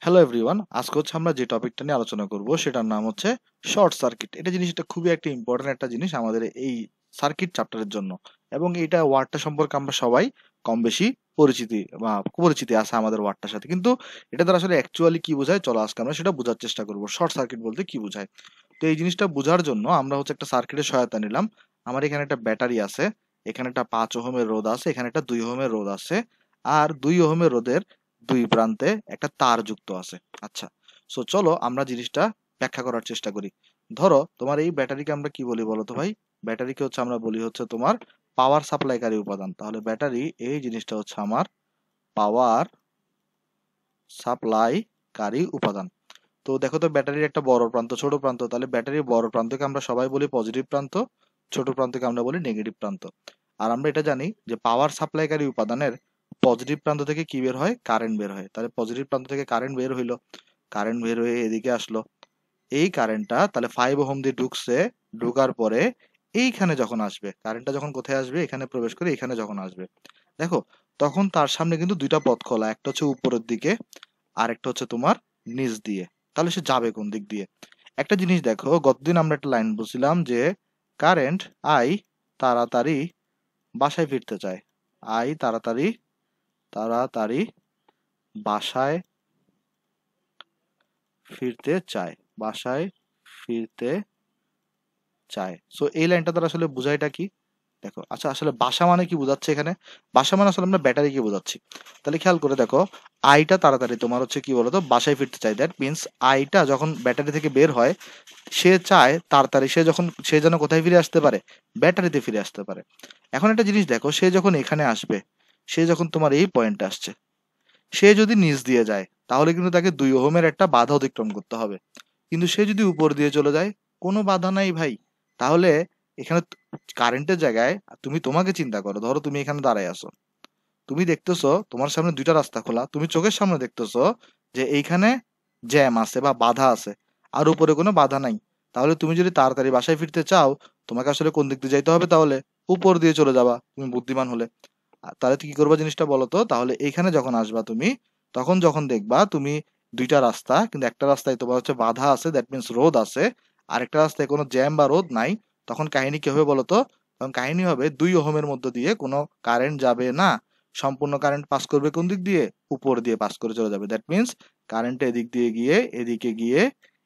Hello everyone, আজকে হচ্ছে আমরা যে টপিকটা নিয়ে আলোচনা করব সেটার নাম হচ্ছে শর্ট সার্কিট। জিনিসটা খুবই একটা ইম্পর্টেন্ট একটা জিনিস আমাদের এই সার্কিট চ্যাপ্টারের জন্য, এবং এটা ওয়ার্ডটা সম্পর্কে আমরা সবাই কম বেশি পরিচিতি আছে আমাদের ওয়ার্ডটার সাথে। কিন্তু এটা দ্বারা আসলে অ্যাকচুয়ালি কি বোঝায়, চলো আজকে আমরা সেটা বোঝার চেষ্টা করব। শর্ট সার্কিট বলতে কি বোঝায়? তো এই জিনিসটা বোঝার জন্য আমরা হচ্ছে একটা সার্কিটের সহায়তা নিলাম। আমার এখানে একটা ব্যাটারি আছে, এখানে একটা 5 ওহমের রোধ আছে, এখানে একটা 2 ওহমের রোধ আছে, আর 2 ওহমের রোধের দুই প্রান্তে একটা তার যুক্ত আছে। আচ্ছা, সো চলো আমরা জিনিসটা ব্যাখ্যা করার চেষ্টা করি। ধরো তোমার এই ব্যাটারিকে আমরা কি বলি বলো তো ভাই? ব্যাটারিকে হচ্ছে আমরা বলি হচ্ছে তোমার পাওয়ার সাপ্লাইকারী উপাদান। তাহলে ব্যাটারি এই জিনিসটা হচ্ছে আমার পাওয়ার সাপ্লাইকারী উপাদান। তো দেখো তো, ব্যাটারির একটা বড় প্রান্ত, ছোট প্রান্ত। তাহলে ব্যাটারির বড় প্রান্তকে আমরা সবাই বলি পজিটিভ প্রান্ত, ছোট প্রান্তকে আমরা বলি নেগেটিভ প্রান্ত। আর আমরা এটা জানি যে পাওয়ার সাপ্লাইকারী উপাদানের পজিটিভ প্রান্ত থেকে কি বের হয়? কারেন্ট বের হয়। তাহলে পজিটিভ প্রান্ত থেকে কারেন্ট বের হইলো, কারেন্ট বের হয়ে এদিকে আসলো। এই কারেন্টটা তাহলে 5 ওহম দিয়ে ঢুকছে, ঢোকার পরে এইখানে যখন আসবে, কারেন্টটা যখন কোথায় আসবে? এখানে প্রবেশ করে এখানে যখন আসবে, দেখো তখন তার সামনে কিন্তু দুইটা পথ খোলা, একটা হচ্ছে উপরের দিকে আর একটা হচ্ছে তোমার নিচ দিয়ে। তাহলে সে যাবে কোন দিক দিয়ে? একটা জিনিস দেখো, গতদিন আমরা একটা লাইন বলছিলাম যে কারেন্ট আই তাড়াতাড়ি বাসায় ফিরতে চায়। আই তাড়াতাড়ি তাড়াতাড়ি বাসায় ফিরতে চায়, বাসায় ফিরতে চায়। সো এই লাইনটা দ্বারা আসলে বুঝাইটা কি? দেখো, আচ্ছা আসলে বাসা মানে কি বোঝাচ্ছে এখানে? বাসা মানে আসলে আমরা ব্যাটারিকে বোঝাচ্ছি। তাহলে খেয়াল করে দেখো, আইটা তাড়াতাড়ি তোমার হচ্ছে কি বলতো, বাসায় ফিরতে চাই। দ্যাট মিনস আইটা যখন ব্যাটারি থেকে বের হয়, সে চায় তাড়াতাড়ি সে যেন কোথায় ফিরে আসতে পারে? ব্যাটারিতে ফিরে আসতে পারে। এখন একটা জিনিস দেখো, সে যখন এখানে আসবে, সে যখন তোমার এই পয়েন্টে আসছে, সে যদি নিচ দিয়ে যায় তাহলে কিন্তু তাকে 2 ওহমের একটা বাধা অতিক্রম করতে হবে। কিন্তু সে যদি উপর দিয়ে চলে যায়, কোনো বাধা নাই ভাই। তাহলে এখানে কারেন্টের জায়গায় তুমি তোমাকে চিন্তা করো। ধরো তুমি এখানে দাঁড়ায় আছো, তুমি দেখতেছো তোমার সামনে দুইটা রাস্তা খোলা, তুমি চোখের সামনে দেখতেছো যে এইখানে জ্যাম আছে বা বাধা আছে, আর উপরে কোনো বাধা নাই। তাহলে তুমি যদি তাড়াতাড়ি বাসায় ফিরতে চাও, তোমাকে আসলে কোন দিক দিয়ে যাইতে হবে? তাহলে উপর দিয়ে চলে যাবা, তুমি বুদ্ধিমান হলে। তাহলে কি করবা জিনিসটা বলো তো? তাহলে এইখানে যখন আসবা তুমি, তখন যখন দেখবা তুমি দুইটা রাস্তা, কিন্তু একটা রাস্তায় তোমার হচ্ছে বাধা আছে, দ্যাট মিনস রোদ আছে, আর একটা রাস্তায় কোনো জ্যাম বা রোদ নাই। তখন কাহিনী কি হবে বলো তো? তখন কাহিনী হবে 2 ওহমের মধ্য দিয়ে কোনো কারেন্ট যাবে না। সম্পূর্ণ কারেন্ট পাস করবে কোন দিক দিয়ে? উপর দিয়ে পাস করে চলে যাবে। দ্যাট মিনস কারেন্ট এদিক দিয়ে গিয়ে এদিকে গিয়ে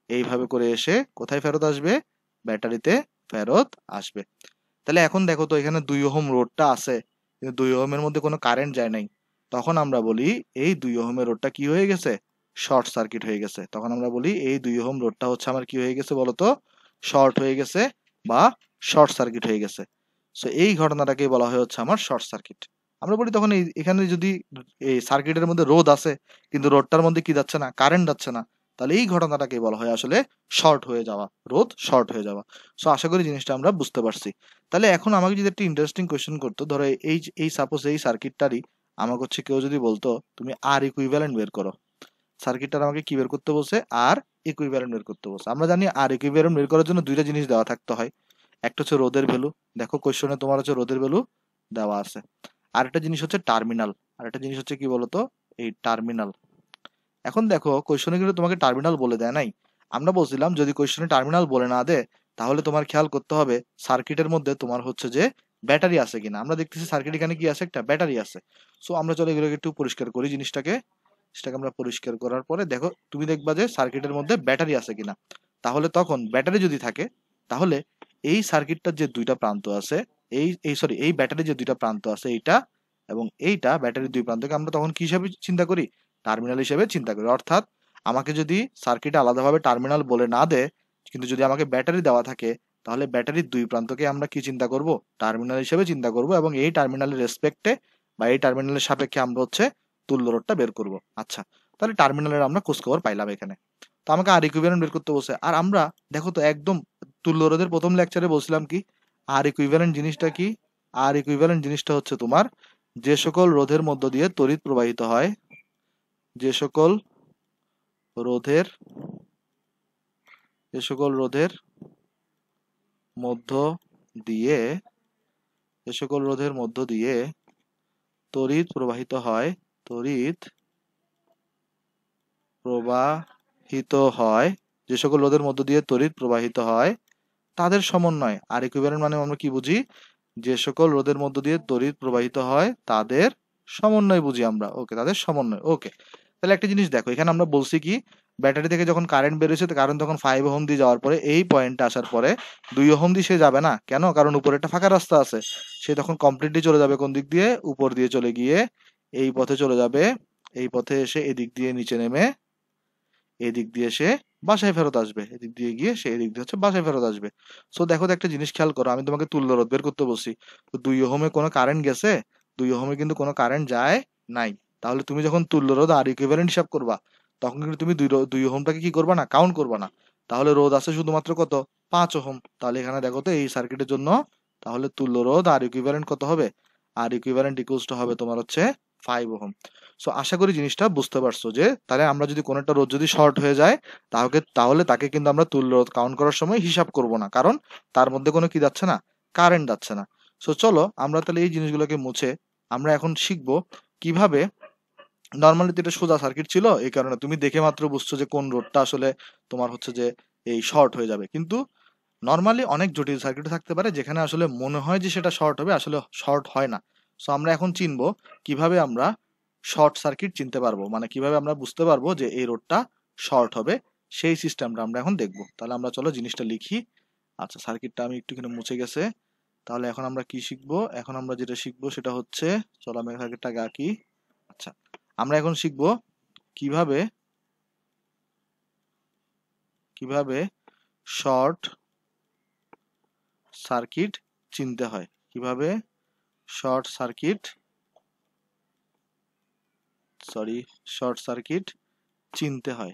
এইভাবে করে এসে কোথায় ফেরত আসবে? ব্যাটারিতে ফেরত আসবে। তাহলে এখন দেখো তো, এখানে 2 ওহম রোডটা আছে, কিন্তু 2 ওহমের মধ্যে কোনো কারেন্ট যায় নাই। তখন আমরা বলি এই 2 ওহমের রোডটা কি হয়ে গেছে? শর্ট সার্কিট হয়ে গেছে। তখন আমরা বলি এই 2 ওহম রোডটা হচ্ছে আমার কি হয়ে গেছে বলতো? শর্ট হয়ে গেছে বা শর্ট সার্কিট হয়ে গেছে। সো এই ঘটনাটাকে বলা হয় হচ্ছে আমার শর্ট সার্কিট। আমরা বলি তখন এখানে যদি এই সার্কিটের মধ্যে রোধ আছে, কিন্তু রোডটার মধ্যে কি যাচ্ছে না? কারেন্ট যাচ্ছে না। তাহলে এই ঘটনাটাকে বলা হয় আসলে শর্ট হয়ে যাওয়া, রোধ শর্ট হয়ে যাওয়া। সো আশা করি জিনিসটা আমরা বুঝতে পারছি। তাহলে এখন আমাকে যদি একটা ইন্টারেস্টিং কোয়েশ্চেন করতো, ধরো এই সাপোজ এই সার্কিটটারই আমাকে হচ্ছে কেউ যদি বলতো তুমি আর ইকুইভ্যালেন্ট বের করো। সার্কিটটার আমাকে কি বের করতে বলছে? আর ইকুইভ্যালেন্ট বের করতে বলছে। আমরা জানি আর ইকুইভ্যালেন্ট বের করার জন্য দুইটা জিনিস দেওয়া থাকতে হয়। একটা হচ্ছে রোধের ভ্যালু, দেখো কোয়েশ্চনে তোমার হচ্ছে রোধের ভ্যালু দেওয়া আছে। আর একটা জিনিস হচ্ছে টার্মিনাল, আর একটা জিনিস হচ্ছে কি বলতো? এই টার্মিনাল। এখন দেখো কোয়েশ্চনে কিন্তু তোমাকে টার্মিনাল বলে দেয় নাই। আমরা বলছিলাম যদি কোয়েশ্চনে টার্মিনাল বলে না দেয়, তাহলে তোমার খেয়াল করতে হবে সার্কিটের মধ্যে তোমার হচ্ছে যে ব্যাটারি আছে কিনা। আমরা দেখতেছি সার্কিট এখানে কি আছে? একটা ব্যাটারি আছে। সো আমরা চলো এগুলোকে একটু পরিষ্কার করি জিনিসটাকে। সেটাকে আমরা পরিষ্কার করার পরে দেখো তুমি দেখবা যে সার্কিটের মধ্যে ব্যাটারি আছে কিনা। তাহলে তখন ব্যাটারি যদি থাকে, তাহলে এই সার্কিটটার যে দুইটা প্রান্ত আছে, এই এই সরি এই ব্যাটারির যে দুইটা প্রান্ত আছে, এইটা এবং এইটা, ব্যাটারির দুই প্রান্তকে আমরা তখন কি হিসাবে চিন্তা করি? টার্মিনাল হিসেবে চিন্তা করি। অর্থাৎ আমাকে যদি সার্কিটে আলাদাভাবে টার্মিনাল বলে না দেয়, কিন্তু যদি আমাকে ব্যাটারি দেওয়া থাকে, তাহলে ব্যাটারির দুই প্রান্তকে আমরা কি চিন্তা করব? টার্মিনাল হিসেবে চিন্তা করব, এবং এই টার্মিনালের রেসপেক্টে বা এই টার্মিনালের সাপেক্ষে আমরা হচ্ছে তুল্য রোধটা বের করব। আচ্ছা, তাহলে টার্মিনালের আমরা খোঁজখবর পাইলাম এখানে। তো আমাকে আর ইকুইভ্যালেন্ট বের করতে বলছে। আর আমরা দেখো তো একদম তুল্য রোধের প্রথম লেকচারে বলছিলাম কি? আর ইকুইভ্যালেন্ট জিনিসটা কি? আর ইকুইভ্যালেন্ট জিনিসটা হচ্ছে তোমার যে সকল রোধের মধ্য দিয়ে তড়িৎ প্রবাহিত হয়, যে সকল রোধের যে সকল রোধের মধ্য দিয়ে যে সকল রোধের মধ্য দিয়ে তড়িৎ প্রবাহিত হয়, তড়িৎ প্রবাহিত হয়, যে সকল রোধের মধ্য দিয়ে তড়িৎ প্রবাহিত হয় তাদের সমন্বয়। আর ইকুইভ্যালেন্ট মানে আমরা কি বুঝি, যে সকল রোধের মধ্য দিয়ে তড়িৎ প্রবাহিত হয় তাদের সমন্বয় বুঝি আমরা। ওকে, তাদের সমন্বয়। ওকে, তাহলে একটা জিনিস দেখো, এখানে আমরা বলছি কি, ব্যাটারি থেকে যখন কারেন্ট বেরোছে, কারেন্ট তখন 5 ওহম দিয়ে যাওয়ার পরে এই পয়েন্টে আসার পরে 2 ওহম দিয়ে সে যাবে না। কেন? কারণ উপরে একটা ফাঁকা রাস্তা আছে। সে তখন কমপ্লিটলি চলে যাবে কোন দিক দিয়ে? উপর দিয়ে চলে গিয়ে এই পথে চলে যাবে। এই পথে এসে এদিক দিয়ে নিচে নেমে এদিক দিয়ে সে বাসায় ফেরত আসবে। এদিক দিয়ে গিয়ে সে এদিক দিয়ে হচ্ছে বাসায় ফেরত আসবে। সো দেখো তো একটা জিনিস খেয়াল করো, আমি তোমাকে তুল্য রোধ বের করতে বলছি। তো 2 ওহমে কোনো কারেন্ট গেছে? 2 ওহমে কিন্তু কোনো কারেন্ট যায় নাই। তাহলে তুমি যখন তুল্য রোধ আর ইকুইভ্যালেন্ট হিসাব করবা, তখন কিন্তু তুমি 2 ওহমটাকে কি করবা না? কাউন্ট করবা না। তাহলে রোধ আছে শুধুমাত্র কত? 5 ওহম। তাহলে এখানে দেখো তো এই সার্কিটের জন্য তাহলে তুল্য রোধ আর ইকুইভ্যালেন্ট কত হবে? আর ইকুইভ্যালেন্ট ইকুয়ালস টু হবে তোমার হচ্ছে 5 ওহম। সো আশা করি জিনিসটা বুঝতে পারছো যে তাহলে আমরা যদি কোনো একটা রোধ যদি শর্ট হয়ে যায়, তাহলে তাকে কিন্তু আমরা তুল্য রোধ কাউন্ট করার সময় হিসাব করব না, কারণ তার মধ্যে কোনো কি যাচ্ছে না? কারেন্ট যাচ্ছে না। সো চলো আমরা তাহলে এই জিনিসগুলোকে মুছে আমরা এখন শিখবো কিভাবে। নর্মালি তো এটা সোজা সার্কিট ছিল, এই কারণে তুমি দেখে মাত্র বুঝছো যে কোন রোডটা আসলে তোমার হচ্ছে যে এই শর্ট হয়ে যাবে। কিন্তু নর্মালি অনেক জটিল সার্কিট থাকতে পারে যেখানে আসলে মনে হয় যে সেটা শর্ট হবে, আসলে শর্ট হয় না। সো আমরা এখন চিনবো কিভাবে আমরা শর্ট সার্কিট চিনতে পারবো, মানে কিভাবে আমরা বুঝতে পারবো যে এই রোডটা শর্ট হবে, সেই সিস্টেমটা আমরা এখন দেখবো। তাহলে আমরা চলো জিনিসটা লিখি। আচ্ছা, সার্কিটটা আমি একটুখানি মুছে গেছে। তাহলে এখন আমরা কি শিখবো? এখন আমরা যেটা শিখবো সেটা হচ্ছে, চলো আমি সার্কিটটা আঁকি। আচ্ছা, আমরা এখন শিখবো কিভাবে কিভাবে শর্ট সার্কিট চিনতে হয়, কিভাবে শর্ট সার্কিট শর্ট সার্কিট চিনতে হয়।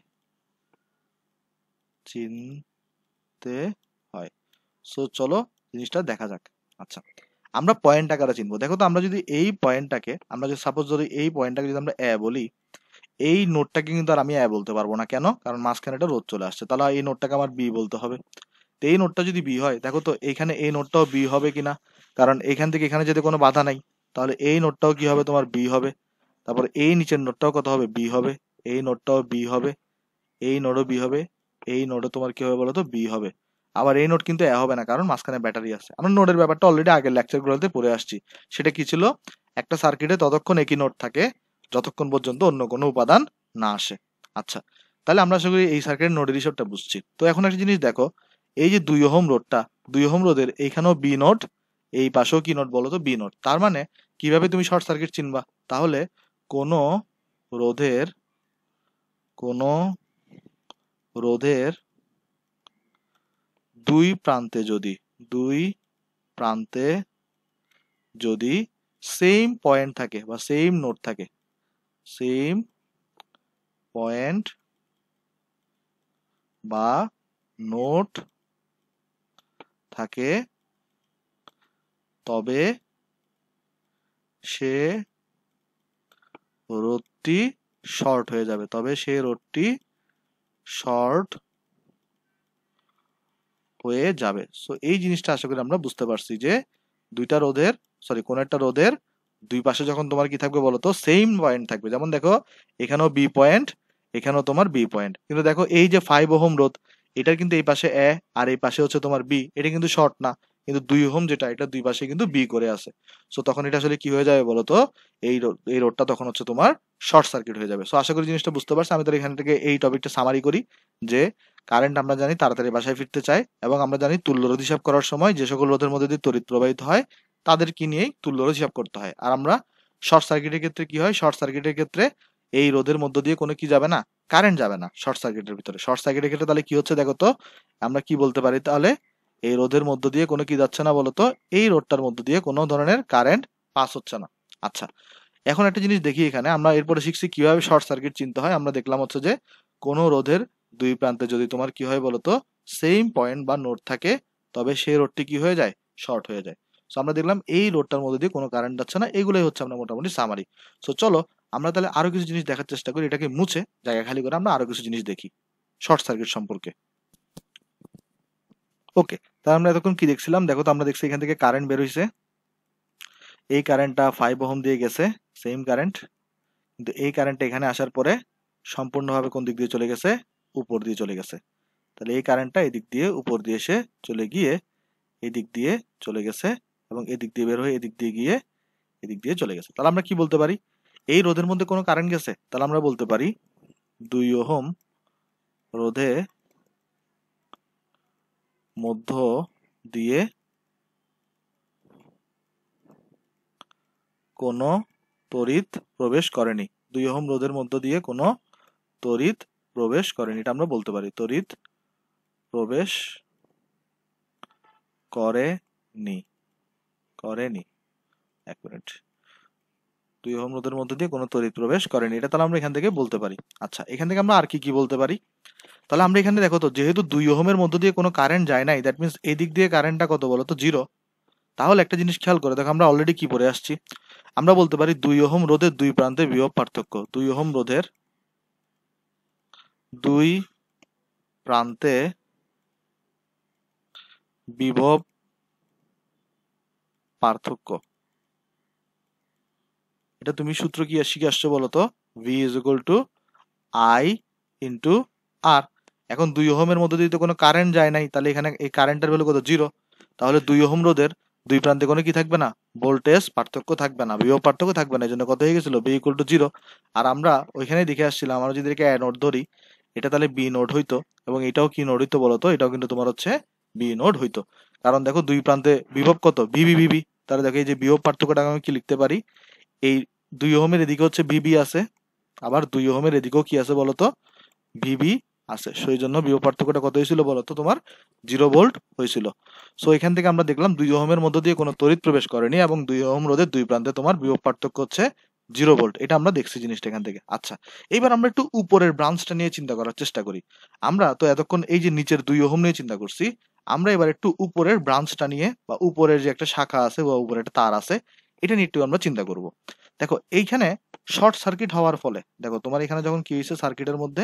সো চলো জিনিসটা দেখা যাক। আচ্ছা, আমরা পয়েন্ট আকারে চিনবো। দেখো তো, আমরা যদি এই পয়েন্টটাকে, আমরা যদি সাপোজ যদি এই পয়েন্টটাকে যদি আমরা এ বলি, এই নোটটাকে কিন্তু আর আমি এ বলতে পারবো না। কেন? কারণ মাঝখানে একটা রোধ চলে আসছে। তাহলে এই নোটটাকে আমার বি বলতে হবে। তো এই নোটটা যদি বি হয়, দেখো তো এখানে এই নোটটাও বি হবে কিনা? কারণ এখান থেকে এখানে যেতে কোনো বাধা নাই। তাহলে এই নোটটাও কি হবে? তোমার বি হবে। তারপর এই নিচের নোটটাও কত হবে? বি হবে। এই নোটটাও বি হবে। এই নোটও বি হবে। এই নোটও তোমার কি হবে বলো তো? বি হবে। আবার এই নোট কিন্তু এ হবে না, কারণ মাঝখানে ব্যাটারি আছে। আমরা নোটের ব্যাপারটা অলরেডি আগের লেকচারগুলোতে পড়ে আসছি। সেটা কি ছিল? একটা সার্কিটে ততক্ষণ একই নোট থাকে যতক্ষণ পর্যন্ত অন্য কোনো উপাদান না আসে। আচ্ছা, তাহলে আমরা আশা করি এই সার্কিটের নোটের হিসাবটা বুঝছি। তো এখন একটা জিনিস দেখো, এই যে 2 ওহম রোডটা, 2 ওহম রোধের এইখানেও বি নোট, এই পাশেও কি নোট বলো তো? B note. তার মানে কিভাবে তুমি শর্ট সার্কিট চিনবা? তাহলে কোনো রোধের কোনো রোধের দুই প্রান্তে যদি সেম পয়েন্ট থাকে বা সেম নোট থাকে, সেম পয়েন্ট বা নোট থাকে, তবে সে রোধটি শর্ট হয়ে যাবে। সো এই জিনিসটা আশা করি আমরা বুঝতে পারছি যে কোন একটা রোধের দুই পাশে যখন তোমার কি থাকবে বলতো? সেম পয়েন্ট থাকবে। যেমন দেখো, এখানেও বি পয়েন্ট, এখানেও তোমার বি পয়েন্ট। কিন্তু দেখো এই যে 5 ওহম রোধ, এটার কিন্তু এই পাশে এ আর এই পাশে হচ্ছে তোমার বি, এটা কিন্তু শর্ট না। কিন্তু 2 ওহম যেটা, এটা দুই পাশে কিন্তু বি করে আছে। সো তখন এটা আসলে কি হয়ে যাবে বলতো? এই রোডটা তখন হচ্ছে তোমার শর্ট সার্কিট হয়ে যাবে। সো আশা করি জিনিসটা বুঝতে পারছি। আমি তাহলে এখান থেকে এই টপিকটা সামারি করি যে কারেন্ট আমরা জানি তাড়াতাড়ি বাসায় ফিরতে চায়, এবং আমরা জানি তুল্য রোধ হিসাব করার সময় যে সকল রোধের মধ্যে দিয়ে তড়িৎ প্রবাহিত হয় তাদেরকে নিয়েই তুল্য রোধ হিসাব করতে হয়। আর আমরা শর্ট সার্কিটের ক্ষেত্রে কি হয়? শর্ট সার্কিটের ক্ষেত্রে এই রোধের মধ্য দিয়ে কোনো কি যাবে না? কারেন্ট যাবে না শর্ট সার্কিটের ভিতরে। শর্ট সার্কিটের ক্ষেত্রে তাহলে কি হচ্ছে দেখো তো, আমরা কি বলতে পারি তাহলে? এই রোধের মধ্য দিয়ে কোনো কি যাচ্ছে না বলতো? এই রোধটার মধ্য দিয়ে কোনো ধরনের কারেন্ট পাস হচ্ছে না। আচ্ছা, এখন একটা জিনিস দেখি, এখানে আমরা এরপরে শিখছি কিভাবে শর্ট সার্কিট চিনতে হয়। আমরা দেখলাম হচ্ছে যে কোনো রোধের দুই প্রান্তে যদি তোমার কি হয় বলতো? সেম পয়েন্ট বা নোড থাকে, তবে সেই রোডটি কি হয়ে যায়? শর্ট হয়ে যায়। সো আমরা দেখলাম এই রোডটার মধ্যে দিয়ে কোনো কারেন্ট যাচ্ছে না। এগুলোই হচ্ছে আমরা মোটামুটি সামারি। সো চলো আমরা তাহলে আরো কিছু জিনিস দেখার চেষ্টা করি। এটাকে মুছে জায়গা খালি করে আমরা আরো কিছু জিনিস দেখি শর্ট সার্কিট সম্পর্কে। ওকে, তাহলে আমরা এতক্ষণ কি দেখছিলাম? দেখো তো, আমরা দেখছি এখান থেকে কারেন্ট বের হইছে। এই কারেন্টটা 5 ওহম দিয়ে গেছে, সেম কারেন্ট। কিন্তু এই কারেন্ট এখানে আসার পরে সম্পূর্ণভাবে কোন দিক দিয়ে চলে গেছে, উপর দিয়ে চলে গেছে। তাহলে এই কারেন্টটা এদিক দিয়ে উপর দিয়ে এসে চলে গিয়ে এদিক দিয়ে চলে গেছে এবং এদিক দিয়ে বের হয়ে এদিক দিয়ে গিয়ে এদিক দিয়ে চলে গেছে। তাহলে আমরা কি বলতে পারি, এই রোধের মধ্যে কোনো কারেন্ট গেছে, তাহলে আমরা বলতে পারি 2 ওহম রোধে মধ্য দিয়ে কোনো তড়িৎ প্রবেশ করেনি। 2 ওহম রোধের মধ্য দিয়ে কোনো তড়িৎ প্রবেশ করেনি, এটা আমরা বলতে পারি তড়িৎ প্রবেশ করেনি। করেনি, এক মিনিট, 2 ওহম রোধের মধ্য দিয়ে কোনো তড়িৎ প্রবেশ করেনি, এটা তাহলে আমরা এখান থেকে বলতে পারি। আচ্ছা, এখান থেকে আমরা আর কি কি বলতে পারি, তাহলে আমরা এখানে দেখো তো, যেহেতু 2 ওহমের মধ্য দিয়ে কোনো কারেন্ট যায় নাই, দ্যাট মিন্স এদিক দিয়ে কারেন্টটা কত বলো তো, 0। তাহলে একটা জিনিস খেয়াল করে দেখো, আমরা অলরেডি কি পড়ে আসছি, আমরা বলতে পারি 2 ওহম রোধের দুই প্রান্তে বিভব পার্থক্য। 2 ওহম রোধের দুই প্রান্তে বিভব পার্থক্য, এটা তুমি সূত্র কি শিখে আসছো বলো তো, V is equal to I into R. এখন 2 ওহমের মধ্যে দিয়ে তো কোনো কারেন্ট যায় নাই, তাহলে এখানে এই কারেন্টের ভ্যালু কত, 0। তাহলে 2 ওহম রোধের দুই প্রান্তে কোনো কি থাকবে না, ভোল্টেজ পার্থক্য থাকবে না, বিভব পার্থক্য থাকবে না, এই জন্য কত হয়ে গেছিল, B ইকুয়াল টু 0। আর আমরা ওইখানে দেখে আসছিলাম, আমরা যদি এটাকে নোড ধরি, এটা তাহলে B নোড হইতো, এবং এটাও কি নোড হইতো বলতো, এটাও কিন্তু তোমার হচ্ছে B নোড হইতো। কারণ দেখো দুই প্রান্তে বিভব কত, VV। তাহলে দেখো এই যে বিভব পার্থক্যটা আমি কি লিখতে পারি, এই 2 ওহমের এদিকে হচ্ছে VB আছে, আবার 2 ওহমের এদিকেও কি আছে বলতো, VB আছে। সেই জন্য বিভব পার্থক্যটা কত হয়েছিল বলতো, তোমার 0 ভোল্ট হয়েছিল। সো এখান থেকে আমরা দেখলাম 2 ওহমের মধ্য দিয়ে কোনো তড়িৎ প্রবেশ করেনি, এবং 2 ওহম রোধের দুই প্রান্তে তোমার বিভব পার্থক্য হচ্ছে 0 ভোল্ট, এটা আমরা দেখছি জিনিসটা এখান থেকে। আচ্ছা, এবার আমরা একটু উপরের ব্রাঞ্চটা নিয়ে চিন্তা করার চেষ্টা করি। আমরা তো এতক্ষণ এই যে নিচের 2 ওহম নিয়ে চিন্তা করছি, আমরা এবার একটু উপরের ব্রাঞ্চটা নিয়ে, বা উপরের যে একটা শাখা আছে বা উপরে একটা তার আছে, এটা নিয়ে একটু আমরা চিন্তা করব। দেখো এইখানে শর্ট সার্কিট হওয়ার ফলে, দেখো তোমার এখানে যখন কি হয়েছে, সার্কিটের মধ্যে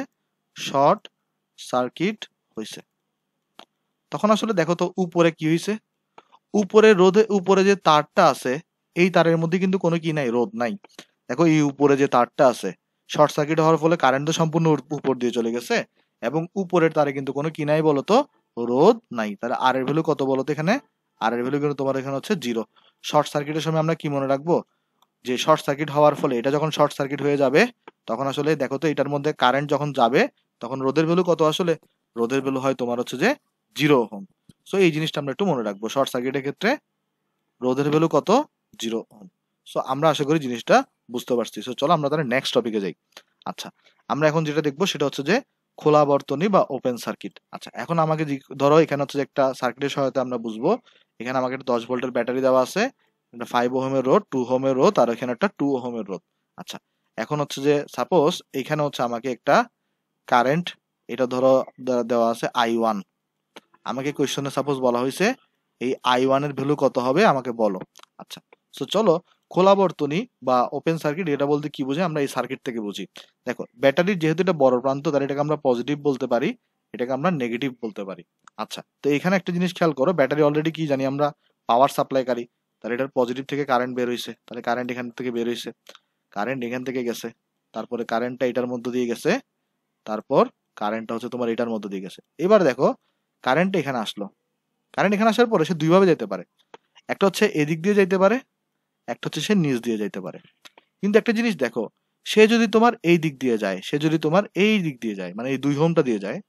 শর্ট সার্কিট হয়েছে, তখন আসলে দেখো তো উপরে কি হয়েছে, উপরে রোধে, উপরে যে তারটা আছে, এই তারের মধ্যে কিন্তু কোনো কি নাই, রোধ নাই। দেখো এই উপরে যে তারটা আছে, শর্ট সার্কিট হওয়ার ফলে কারেন্ট তো সম্পূর্ণ উপর দিয়ে চলে গেছে, এবং উপরের তারে কিন্তু কোনো কি নাই বলতো, রোধ নাই। তাহলে আর এর ভ্যালু কত বলতো, এখানে আর এর ভ্যালু কিন্তু তোমার এখানে হচ্ছে 0। শর্ট সার্কিটের সময় আমরা কি মনে রাখবো, যে শর্ট সার্কিট হওয়ার ফলে, এটা যখন শর্ট সার্কিট হয়ে যাবে, তখন আসলে দেখো তো এটার মধ্যে কারেন্ট যখন যাবে, তখন রোধের ভ্যালু কত, আসলে রোধের ভ্যালু হয় তোমার হচ্ছে যে 0 ওহম। সো এই জিনিসটা আমরা একটু মনে রাখবো, শর্ট সার্কিটের ক্ষেত্রে রোধের ভ্যালু কত, 0 ওহম। সো আমরা আশা করি জিনিসটা বুঝতে পারছি। সো চলো আমরা তাহলে নেক্সট টপিকে যাই। আচ্ছা, আমরা এখন যেটা দেখবো সেটা হচ্ছে যে খোলা বর্তনী বা ওপেন সার্কিট। আচ্ছা, এখন আমাকে ধরো এখানে হচ্ছে যে একটা সার্কিটের সহায়তা আমরা বুঝবো, এখানে আমাকে একটা 10 ভোল্টের ব্যাটারি দেওয়া আছে, একটা 5 ওহমের রোধ, 2 ওহমের রোধ, আর এখানে একটা 2 ওহমের রোধ। আচ্ছা, এখন হচ্ছে যে সাপোজ এখানে হচ্ছে আমাকে একটা কারেন্ট, এটা ধরো দেওয়া আছে I1, আমাকে কোয়েশ্চনে সাপোজ বলা হয়েছে এই I1 এর ভ্যালু কত হবে আমাকে বলো। আচ্ছা, সো চলো, খোলা বর্তনী বা ওপেন সার্কিট এটা বলতে কি বুঝি, আমরা এই সার্কিট থেকে বুঝি। দেখো ব্যাটারির যেহেতু এটা বড় প্রান্ত, তাহলে এটাকে আমরা পজিটিভ বলতে পারি, এটাকে আমরা নেগেটিভ বলতে পারি। আচ্ছা, তো এখানে একটা জিনিস খেয়াল করো, ব্যাটারি অলরেডি কি জানি আমরা, পাওয়ার সাপ্লাইকারী, তাহলে এটার পজিটিভ থেকে কারেন্ট বের হয়েছে, তাহলে কারেন্ট এখান থেকে বের হয়েছে, কারেন্ট এখান থেকে গেছে, তারপরে কারেন্টটা এটার মধ্যে দিয়ে গেছে, তারপর কারেন্টটা হচ্ছে তোমার এটার মধ্যে দিয়ে গেছে। এবার দেখো কারেন্ট এখানে আসলো, কারেন্ট এখানে আসার পরে সে দুইভাবে যেতে পারে, একটা হচ্ছে এদিক দিয়ে যাইতে পারে, একটা হচ্ছে সে নিচ দিয়ে যাইতে পারে। কিন্তু একটা জিনিস দেখো, সে যদি তোমার এই দিক দিয়ে যায়, সে যদি তোমার এই দিক দিয়ে যায়, মানে এই 2 ওহমটা দিয়ে যায়,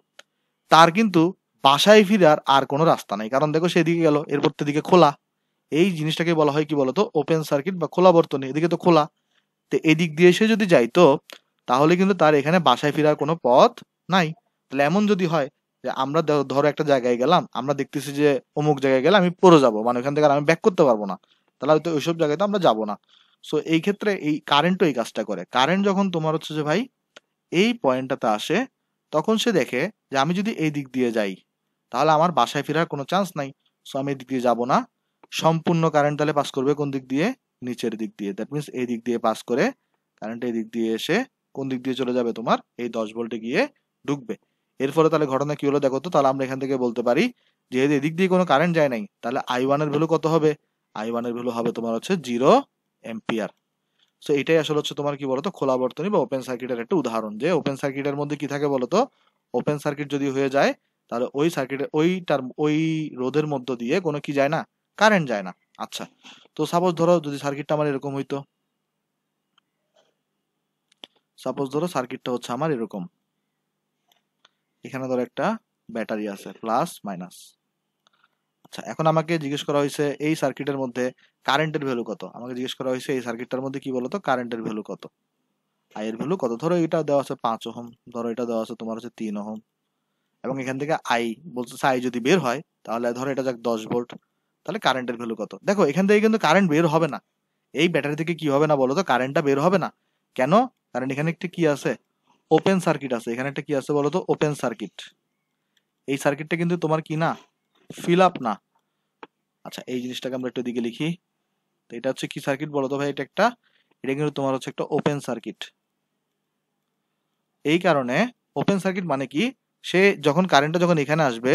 তার কিন্তু বাসায় ফিরার আর কোনো রাস্তা নাই, কারণ দেখো সেদিকে গেল, এরপর তো দিকে খোলা। এই জিনিসটাকে বলা হয় কি বলতো, ওপেন সার্কিট বা খোলা বর্তনী, এদিকে তো খোলা। তো এদিক দিয়ে সে যদি যাইতো, তাহলে কিন্তু তার এখানে বাসায় ফেরার কোনো পথ নাই। তাহলে এমন যদি হয় যে আমরা ধরো একটা জায়গায় গেলাম, আমরা দেখতেছি যে অমুক জায়গায় গেলে আমি পড়ে যাবো, মানে ওখান থেকে আর আমি ব্যাক করতে পারবো না, তাহলে হয়তো ওইসব জায়গায় তো আমরা যাবো না। সো এই ক্ষেত্রে এই কারেন্টও এই কাজটা করে। কারেন্ট যখন তোমার হচ্ছে যে ভাই এই পয়েন্টটাতে আসে, তখন সে দেখে যে আমি যদি এই দিক দিয়ে যাই, তাহলে আমার বাসায় ফেরার কোনো চান্স নাই। সো আমি এই দিক দিয়ে যাবো না। সম্পূর্ণ কারেন্ট তাহলে পাস করবে কোন দিক দিয়ে, নিচের দিক দিয়ে। দ্যাট মিনস এই দিক দিয়ে পাস করে কারেন্ট এই দিক দিয়ে এসে কোন দিক দিয়ে চলে যাবে, তোমার এই 10 ভোল্টে গিয়ে ঢুকবে। এর ফলে তাহলে ঘটনা কি হলো দেখো তো, তাহলে আমরা এখান থেকে বলতে পারি যেহেতু এদিক দিয়ে কোনো কারেন্ট যায় নাই, তাহলে I1 এর ভ্যালু কত হবে, I1 এর ভ্যালু হবে তোমার হচ্ছে 0 এম্পিয়ার। সো এটাই আসলে হচ্ছে তোমার কি বলতো খোলা বর্তনী বা ওপেন সার্কিটের একটা উদাহরণ। যে ওপেন সার্কিটের মধ্যে কি থাকে বলতো, ওপেন সার্কিট যদি হয়ে যায় তাহলে ওই সার্কিটে ওই রোধের মধ্য দিয়ে কোনো কি যায় না, কারেন্ট যায় না। আচ্ছা, তো সাপোজ ধরো যদি সার্কিটটা আমার এরকম হইতো, সাপোজ ধরো সার্কিটটা হচ্ছে আমার এরকম, এখানে ধরো একটা ব্যাটারি আছে প্লাস মাইনাস। আচ্ছা, এখন আমাকে জিজ্ঞেস করা হয়েছে এই সার্কিটের মধ্যে কারেন্টের ভ্যালু কত। আমাকে জিজ্ঞেস করা হয়েছে এই সার্কিটটার মধ্যে কি বলতো কারেন্টের ভ্যালু কত, আই এর ভ্যালু কত। ধরো এটা দেওয়া আছে 5 ওহম, ধরো এটা দেওয়া আছে তোমার হচ্ছে 3 ওহম, এবং এখান থেকে আই বলতেছে আই যদি বের হয় তাহলে ধরো এটা যাক 10 ভোল্ট, তাহলে কারেন্টের ভ্যালু কত। দেখো এখান থেকে কিন্তু কারেন্ট বের হবে না, এই ব্যাটারি থেকে কি হবে না বলো তো, কারেন্টটা বের হবে না। কেন? কারণ এখানে একটা কি আছে, ওপেন সার্কিট আছে। এখানে একটা কি আছে বলো তো, ওপেন সার্কিট। এই সার্কিটটা কিন্তু তোমার কি না, ফিল আপ না। আচ্ছা, এই জিনিসটাকে আমরা একটু দিকে লিখি। তো এটা হচ্ছে কি সার্কিট বলো তো ভাই, এটা কিন্তু তোমার হচ্ছে একটা ওপেন সার্কিট। এই কারণে ওপেন সার্কিট মানে কি, সে যখন কারেন্টটা যখন এখানে আসবে,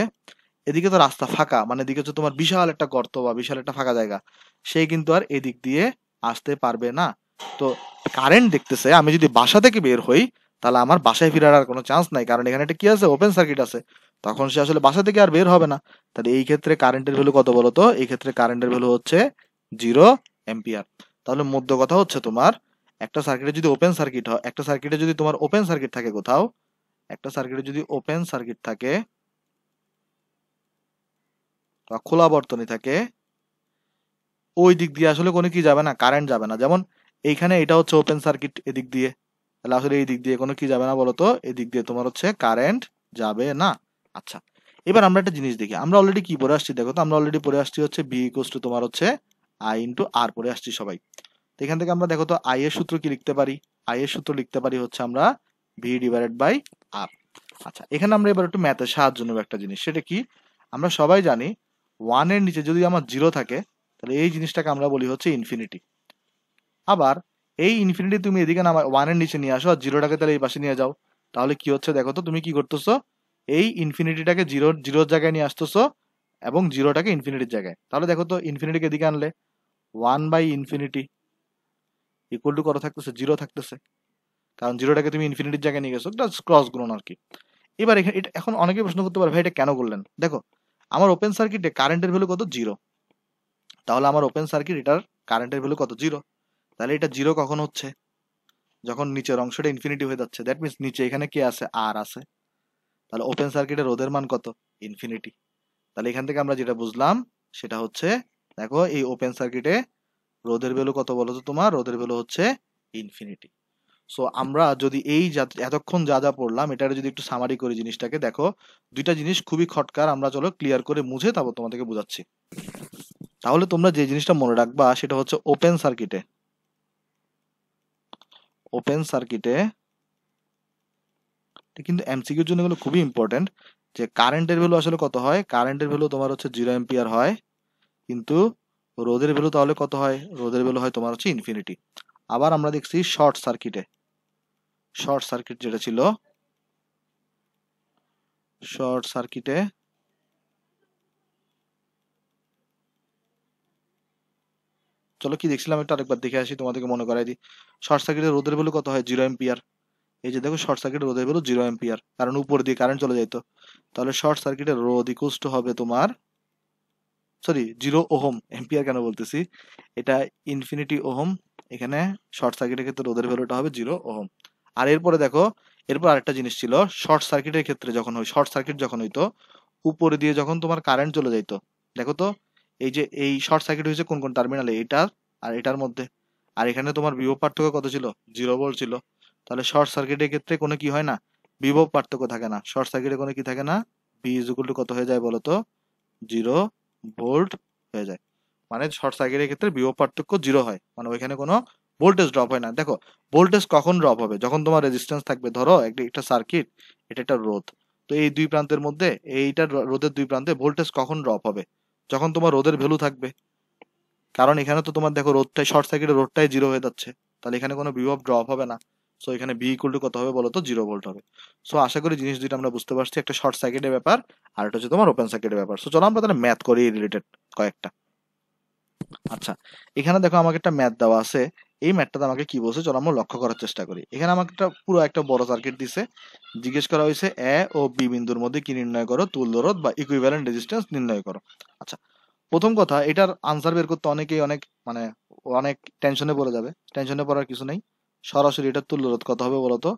এদিকে তো রাস্তা ফাঁকা, মানে এদিকে হচ্ছে তোমার বিশাল একটা গর্ত বা বিশাল একটা ফাঁকা জায়গা, সে কিন্তু আর এদিক দিয়ে আসতে পারবে না। তো কারেন্ট দেখতেছে, আমি যদি বাসা থেকে বের হই তাহলে আমার বাসায় ফেরার আর কোনো চান্স নাই, কারণ এখানে একটা কি আছে, ওপেন সার্কিট আছে। তখন সে আসলে বাসা থেকে আর বের হবে না। তাহলে এই ক্ষেত্রে কারেন্টের ভ্যালু কত বলো তো, এই ক্ষেত্রে কারেন্টের ভ্যালু হচ্ছে 0 অ্যাম্পিয়ার। তাহলে মধ্য কথা হচ্ছে তোমার, একটা সার্কিটে যদি ওপেন সার্কিট হয়, একটা সার্কিটে যদি তোমার ওপেন সার্কিট থাকে কোথাও, একটা সার্কিটে যদি ওপেন সার্কিট থাকে বা খোলা বর্তনী থাকে, ওই দিক দিয়ে আসলে কোনো কি যাবে না, কারেন্ট যাবে না। যেমন এইখানে এটা হচ্ছে ওপেন সার্কিট এদিক দিয়ে, তাহলে আসলে এই দিক দিয়ে কোনো কি যাবে না বলতো, এদিক দিয়ে তোমার হচ্ছে কারেন্ট যাবে না। আচ্ছা, এবার আমরা একটা জিনিস দেখি, আমরা অলরেডি কি পড়ে আসছি দেখো তো, আমরা অলরেডি পড়ে আসছি হচ্ছে বি ইকুয়ালস টু তোমার হচ্ছে আই ইন্টু আর পড়ে আসছি সবাই। তো এখান থেকে আমরা দেখো তো আই এর সূত্র কি লিখতে পারি, আই এর সূত্র লিখতে পারি হচ্ছে আমরা ভি ডিভাইডেড বাই আর। আচ্ছা, এখানে আমরা এবার একটু ম্যাথের সাহায্য নেব একটা জিনিস, সেটা কি, আমরা সবাই জানি 1 এর নিচে যদি আমার 0 থাকে তাহলে এই জিনিসটাকে আমরা বলি হচ্ছে ইনফিনিটি। আবার এই ইনফিনিটি তুমি এদিকে নামা 1 এর নিচে নিয়ে আসো আর 0টাকে তাহলে এই পাশে নিয়ে যাও, তাহলে কি হচ্ছে দেখো তো, তুমি কি করতেছো, এই ইনফিনিটিটাকে জিরোর জায়গায় নিয়ে আসতেছো এবং 0টাকে ইনফিনিটির জায়গায়। তাহলে দেখো তো ইনফিনিটিকে এদিকে আনলে 1/ইনফিনিটি ইকুয়াল টু কত থাকতেছে, 0 থাকতেছে, কারণ 0টাকে তুমি ইনফিনিটির জায়গায় নিয়ে গেছো, ক্রস গুণন আর কি। এবার এখানে এখন অনেকে প্রশ্ন করতে পারে ভাই এটা কেন করলেন। দেখো আমার ওপেন সার্কিটে কারেন্টের ভ্যালু কত, 0। তাহলে আমার ওপেন সার্কিট এটার কারেন্টের ভ্যালু কত, 0। তাহলে এটা 0 কখন হচ্ছে, যখন নিচের অংশটা ইনফিনিটি হয়ে যাচ্ছে, দ্যাট মিনস নিচে এখানে কি আছে, আর আছে। তাহলে ওপেন সার্কিটের রোধের মান কত, ইনফিনিটি। তাহলে এখান থেকে আমরা যেটা বুঝলাম সেটা হচ্ছে, দেখো এই ওপেন সার্কিটে রোধের ভ্যালু কত বলো তো, তোমার রোধের ভ্যালু হচ্ছে ইনফিনিটি। সো আমরা যদি এই এতক্ষণ যা যা পড়লাম এটার যদি একটু সামারি করি জিনিসটাকে, দেখো দুইটা জিনিস খুবই খটকার, আমরা চলো ক্লিয়ার করে মুছে তারপর তোমাদেরকে বোঝাচ্ছি। তাহলে তোমরা যে জিনিসটা মনে রাখবা সেটা হচ্ছে ওপেন সার্কিটে কিন্তু এমসিকিউর জন্য এগুলো খুবই ইম্পর্টেন্ট, যে কারেন্টের ভ্যালু আসলে কত হয়, কারেন্টের ভ্যালু তোমার হচ্ছে 0 অ্যাম্পিয়ার হয়, কিন্তু রোধের ভ্যালু তাহলে কত হয়, রোধের ভ্যালু হয় তোমার হচ্ছে ইনফিনিটি। আবার আমরা দেখছি শর্ট সার্কিট যেটা ছিল, শর্ট সার্কিটে চলো কি দেখছিলাম একটু আরেকবার দেখে আসি, তোমাদেরকে মনে করাই দিই। শর্ট সার্কিটের রোধের ভ্যালু কত হয়, 0 অ্যাম্পিয়ার। এই যে দেখো শর্ট সার্কিটের রোধের ভ্যালু 0 অ্যাম্পিয়ার, কারণ উপর দিয়ে কারেন্ট চলে যাইতো। তাহলে শর্ট সার্কিটের রোধ ইকুয়ালস টু হবে তোমার, সরি 0 ওহম, এম্পিয়ার কেন বলতেছি, এটা ইনফিনিটি ওহম। এখানে শর্ট সার্কিটের ক্ষেত্রে রোধের ভ্যালুটা হবে 0 ওহম। আর এরপরে দেখো, এরপর আরেকটা জিনিস ছিল, শর্ট সার্কিটের ক্ষেত্রে যখন হয়, শর্ট সার্কিট যখন হইতো উপরে দিয়ে যখন তোমার কারেন্ট চলে যাইতো, দেখো তো এই যে এই শর্ট সার্কিট হয়েছে কোন কোন টার্মিনালে, এটার আর এটার মধ্যে, আর এখানে তোমার বিভব পার্থক্য কত ছিল, 0 ভোল্ট ছিল। তাহলে শর্ট সার্কিটের ক্ষেত্রে কোনো কি হয় না, বিভব পার্থক্য থাকে না, শর্ট সার্কিটে কোনো কি থাকে না, বি ইজ ইকুয়াল টু কত হয়ে যায় বলো তো, 0 ভোল্ট হয়ে যায়। মানে শর্ট সার্কিটের ক্ষেত্রে বিভব পার্থক্য 0 হয়, মানে ওইখানে কোনো ভোল্টেজ ড্রপ হয় না। দেখো ভোল্টেজ কখন ড্রপ হবে, যখন তোমার রেজিস্ট্যান্স থাকবে, ধরো একটা সার্কিট, এটা একটা রোধ, তো এই দুই প্রান্তের মধ্যে, এইটার রোধের দুই প্রান্তে ভোল্টেজ কখন ড্রপ হবে, যখন তোমার রোধের ভ্যালু থাকবে। কারণ এখানে তো তোমার দেখো রোধটাই, শর্ট সার্কিটের রোধটাই 0 হয়ে যাচ্ছে, তাহলে এখানে কোনো বিভব ড্রপ হবে না। সো এখানে বি ইকুয়াল টু কত হবে বলো তো, 0 ভোল্ট হবে। সো আশা করি জিনিস দুইটা আমরা বুঝতে পারছি, একটা শর্ট সার্কিটের ব্যাপার আর একটা হচ্ছে তোমার ওপেন সার্কিটের ব্যাপার। সো চলো আমরা তাহলে ম্যাথ করি রিলেটেড কয়েকটা। আচ্ছা, এখানে দেখো আমাকে একটা ম্যাথ দেওয়া আছে, এই ম্যাথটাতে আমাকে কি বলছে চলো আমরা লক্ষ্য করার চেষ্টা করি। এখানে আমাকে পুরো একটা বড় সার্কিট দিছে, জিজ্ঞেস করা হয়েছে এ ও বি বিন্দুর মধ্যে কি নির্ণয় করো, তুল্য রোধ বা ইকুইভ্যালেন্ট রেজিস্ট্যান্স নির্ণয় করো। আচ্ছা, প্রথম কথা, এটার আনসার বের করতে অনেকেই অনেক টেনশনে পড়ে যাবে। টেনশনে পড়ার কিছু নেই, সরাসরি এটা তুল্য রোধ কত হবে বলতো?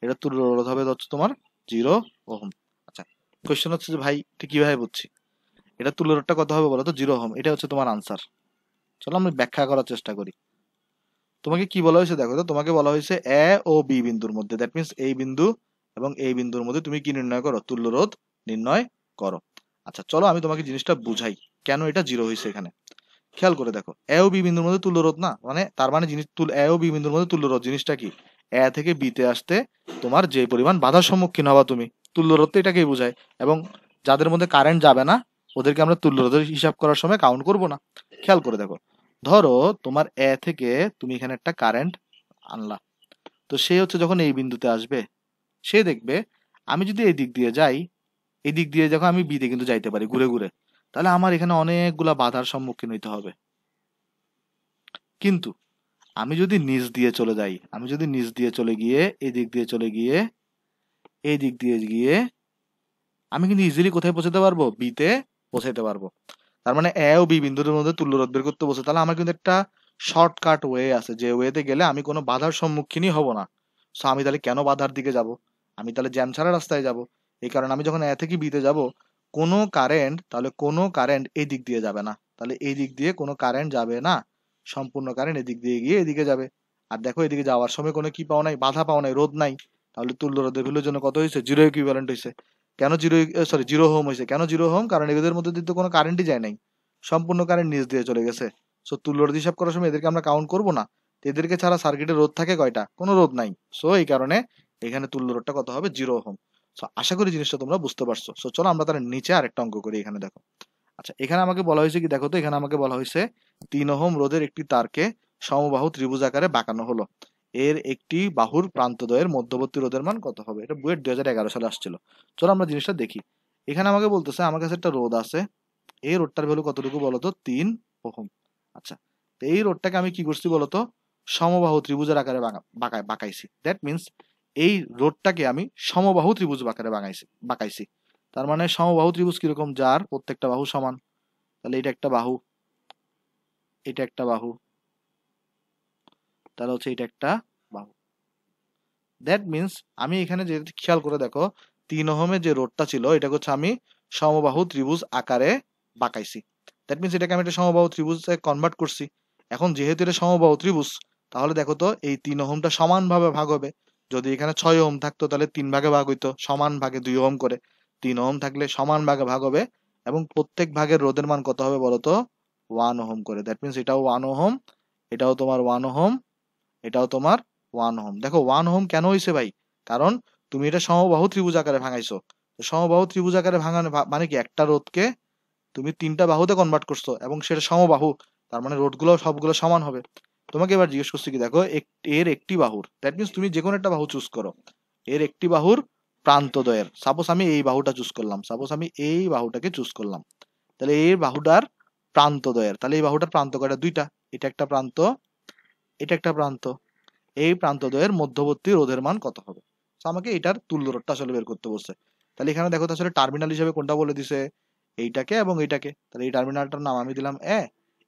এটা তুল্য রোধ হবে হচ্ছে তোমার 0 ওহম। আচ্ছা, কোয়েশ্চেন হচ্ছে যে ভাই এটা কিভাবে বুঝছি? এটা তুল্য রোধটা কত হবে বলতো? 0 ওহম। এটা হচ্ছে তোমার আনসার। চলো আমরা ব্যাখ্যা করার চেষ্টা করি। তোমাকে কি বলা হয়েছে দেখো তো, তোমাকে বলা হয়েছে এ ও বি বিন্দুর মধ্যে, দ্যাট মিন্স এই বিন্দু এবং এই বিন্দুর মধ্যে তুমি কি নির্ণয় করো? তুল্য রোধ নির্ণয় করো। আচ্ছা চলো আমি তোমাকে জিনিসটা বুঝাই কেন এটা 0 হয়েছে এখানে। খেয়াল করে দেখো, এ ও বি বিন্দুর মধ্যে তুল্য রোধ না, মানে তার মানে জিনিস এ ও বি বিন্দুর মধ্যে তুল্য রোধ জিনিসটা কি? এ থেকে বি তে আসতে তোমার যে পরিমাণ বাধার সম্মুখীন হবা তুমি, তুল্য রোধ তো এটাকেই বোঝায়। এবং যাদের মধ্যে কারেন্ট যাবে না ওদেরকে আমরা তুল্য রোধের হিসাব করার সময় কাউন্ট করব না। খেয়াল করে দেখো, ধরো তোমার এ থেকে তুমি এখানে একটা কারেন্ট আনলা, তো সে হচ্ছে যখন এই বিন্দুতে আসবে সে দেখবে আমি যদি এই দিক দিয়ে যাই, এই দিক দিয়ে যখন আমি বিতে কিন্তু যাইতে পারি ঘুরে ঘুরে, তাহলে আমার এখানে অনেকগুলা বাধার সম্মুখীন হইতে হবে। কিন্তু আমি যদি নিচ দিয়ে চলে যাই, আমি যদি নিচ দিয়ে চলে গিয়ে এই দিক দিয়ে চলে গিয়ে এই দিক দিয়ে গিয়ে আমি কিন্তু ইজিলি কোথায় পৌঁছাতে পারবো? বিতে পৌঁছাতে পারবো। তার মানে এ ও বি বিন্দুর মধ্যে তুল্য রোধ বের করতে বলছে, তাহলে আমার কিন্তু একটা শর্টকাট ওয়ে আছে, যে ওয়েতে গেলে আমি কোনো বাধার সম্মুখীনই হব না। সো আমি তাহলে কেন বাধার দিকে যাব? আমি তাহলে জ্যাম ছাড়া রাস্তায় যাব। এই কারণে আমি যখন এ থেকে বিতে যাব, কোনো কারেন্ট এই দিক দিয়ে যাবে না, তাহলে এই দিক দিয়ে কোনো কারেন্ট যাবে না, সম্পূর্ণ কারেন্ট এদিক দিয়ে গিয়ে এদিকে যাবে। আর দেখো এদিকে যাওয়ার সময় কোনো কি পাও নাই, বাধা পাও নাই, রোধ নাই। তাহলে তুল্য রোধের ভ্যালুর জন্য কত হয়েছে? 0 ইকুইভ্যালেন্ট হয়েছে। কেন 0 হোম হয়েছে? কেন 0 হোম? কারণ এদের মধ্যে দিয়ে তো কোনো কারেন্টই যায় নাই, সম্পূর্ণ কারেন্ট নিচ দিয়ে চলে গেছে। সো তুল্য রোধ হিসাব করার সময় এদেরকে আমরা কাউন্ট করবো না। তো এদেরকে ছাড়া সার্কিটে রোধ থাকে কয়টা? কোনো রোধ নাই। সো এই কারণে এখানে তুল্য রোধটা কত হবে? 0 ওহম। সো আশা করি জিনিসটা তোমরা বুঝতে পারছো। সো চলো আমরা তাহলে নিচে আরেকটা অঙ্ক করি। এখানে দেখো, আচ্ছা এখানে আমাকে বলা হয়েছে কি দেখো তো, এখানে আমাকে বলা হয়েছে 3 ওহম রোধের একটি তারকে সমবাহু ত্রিভুজ আকারে বাঁকানো হলো, এর একটি বাহুর প্রান্তদ্বয়ের মধ্যবর্তী রোধের মান কত হবে? এটা বুয়েট 2011 সালে আসছিল। চলো আমরা জিনিসটা দেখি। এখানে আমাকে বলতেছে আমার কাছে একটা রোধ আছে, এই রোডটার ভ্যালু কতটুকু বলতো? 3 ওহম। আচ্ছা, তো এই রোডটাকে আমি কি করছি বলতো? সমবাহু ত্রিভুজের আকারে বাঁকাইছি। দ্যাট মিন্স এই রোডটাকে আমি সমবাহু ত্রিভুজ আকারে বাঁকাইছি। তার মানে সমবাহু ত্রিভুজ কিরকম? যার প্রত্যেকটা বাহু সমান। তাহলে এটা একটা বাহু, এটা একটা বাহু, তাহলে হচ্ছে এটা একটা বাহু। দ্যাট মিন্স আমি এখানে যে খেয়াল করে দেখো, 3 ওহমের যে রোডটা ছিল এটাকে হচ্ছে আমি সমবাহু ত্রিভুজ আকারে বাঁকাইছি। দ্যাট মিন্স এটাকে আমি একটা সমবাহু ত্রিভুজে কনভার্ট করছি। এখন যেহেতু এটা সমবাহু ত্রিভুজ, তাহলে দেখো তো এই 3 ওহমটা সমানভাবে ভাগ হবে। যদি এখানে 6 ওহম থাকতো তাহলে 3 ভাগে ভাগ হইতো, সমান ভাগে 2 ওহম করে। 3 ওহম থাকলে সমান ভাগে ভাগ হবে, এবং প্রত্যেক ভাগের রোধের মান কত হবে বলতো? 1 ওহম করে। দ্যাট মিন্স এটাও 1 ওহম, এটাও তোমার 1 ওহম, এটাও তোমার 1 ওহম। দেখো 1 ওহম কেন হয়েছে ভাই? কারণ তুমি এটা সমবাহু ত্রিভুজ আকারে ভাঙাইছো। তো সমবাহু ত্রিভুজ আকারে ভাঙানো মানে কি? একটা রোধকে তুমি 3টা বাহুতে কনভার্ট করছো এবং সেটা সমবাহু, তার মানে রোধগুলো সবগুলো সমান হবে। তোমাকে এবার জিজ্ঞেস করছি কি দেখো, এর একটি বাহুর, দ্যাট মিন্স তুমি যে কোনো একটা বাহু চুজ করো, এর একটি বাহুর প্রান্তদ্বয়ের, সাপোজ আমি এই বাহুটা চুজ করলাম, সাপোজ আমি এই বাহুটাকে চুজ করলাম, তাহলে এই বাহুটার প্রান্তদ্বয়ের, তাহলে এই বাহুটার প্রান্ত কয়টা? 2টা। এটা একটা প্রান্ত, এটা একটা প্রান্ত। এই প্রান্তদ্বয়ের মধ্যবর্তী রোধের মান কত হবে? তো আমাকে এটার তুল্য রোধটা আসলে বের করতে বলছে। তাহলে এখানে দেখো তো আসলে টার্মিনাল হিসেবে কোনটা বলে দিছে? এইটাকে এবং এইটাকে। তাহলে এই টার্মিনালটার নাম আমি দিলাম এ,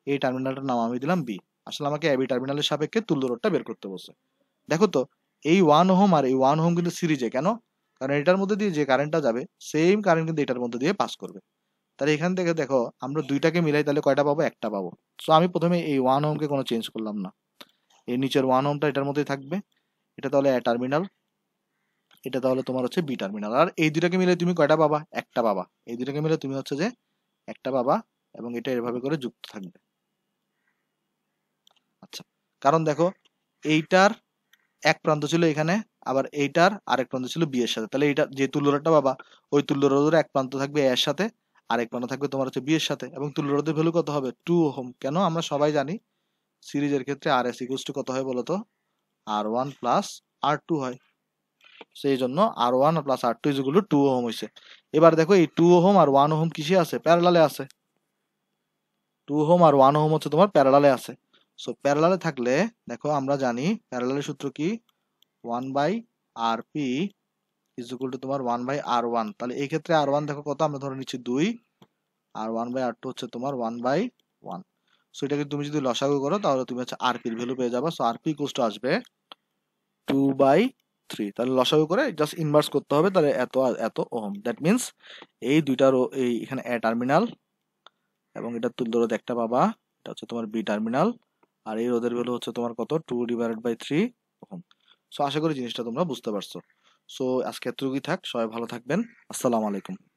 এই টার্মিনালটার নাম আমি দিলাম বি। আসলে আমাকে এবি টার্মিনালের সাপেক্ষে তুল্য রোধটা বের করতে বলছে। দেখো তো এই 1 ওহম আর এই 1 ওহম কিন্তু সিরিজে, কেন? কারণ এটার মধ্যে দিয়ে যে কারেন্টটা যাবে সেম কারেন্ট কিন্তু এটার মধ্যে দিয়ে পাস করবে। তাহলে এখান থেকে দেখো আমরা দুইটাকে মিলাই তাহলে কয়টা পাবো? একটা পাবো। সো আমি প্রথমে এই 1 ওহমকে কোনো চেঞ্জ করলাম না, এই নিচের 1 ওহমটা এটার মধ্যেই থাকবে। এটা তাহলে এ টার্মিনাল, এটা তাহলে তোমার হচ্ছে বি টার্মিনাল। আর এই দুটাকে মিলে তুমি কয়টা পাবা? একটা পাবা। এই দুটাকে মিলে তুমি হচ্ছে যে একটা পাবা, এবং এটা এভাবে করে যুক্ত থাকবে। আচ্ছা, কারণ দেখো এইটার এক প্রান্ত ছিল এখানে, আবার এইটার আরেক প্রান্ত ছিল বি এর সাথে, তাহলে এইটা যে তুল্য রোধটা পাবা, ওই তুল্য রোধের এক প্রান্ত থাকবে এ এর সাথে, আরেক প্রান্ত থাকবে তোমার হচ্ছে বি এর সাথে, এবং তুল্য রোধের ভ্যালু কত হবে? 2 ওহম। কেন? আমরা সবাই জানি সিরিজের ক্ষেত্রে আর এস ইকুয়ালস টু কত হয় বলতো? R1 প্লাস R2 হয়। সেই জন্য R1 plus R2 is equal two 2 ohm হয়েছে। এবার দেখো এই 2 ওহম আর 1 ওহম কিসে আছে? প্যারালালে আছে। 2 ওহম আর 1 ওহম হচ্ছে তোমার প্যারালালে আছে। সো প্যারালালে থাকলে দেখো আমরা জানি প্যারালালের সূত্র কি, 1/rp ইজ ইকুয়াল টু তোমার 1/r1। তাহলে এই ক্ষেত্রে r1 দেখো কত, আমরা ধরে নিচ্ছি 2, আর 1/r2 হচ্ছে তোমার 1/1। সো এটাকে তুমি যদি লসাগু করো তাহলে তুমি হচ্ছে rp এর ভ্যালু পেয়ে যাবে। সো rp ইকুয়ালস টু আসবে 2/3। তাহলে লসাগু করে জাস্ট ইনভার্স করতে হবে, তাহলে এত আর এত ওহম। দ্যাট মিন্স এই দুইটার এই এখানে এ টার্মিনাল এবং এটা তুল্য রোধ একটা পাবা, এটা হচ্ছে তোমার বি টার্মিনাল, আর এই রোধের ভ্যালু হচ্ছে তোমার কত, 2/3 ওহম। সো আশা করি জিনিসটা তোমরা বুঝতে পারছো। সো আজকে এতটুকুই থাক, সবাই ভালো থাকবেন। আসসালামু আলাইকুম।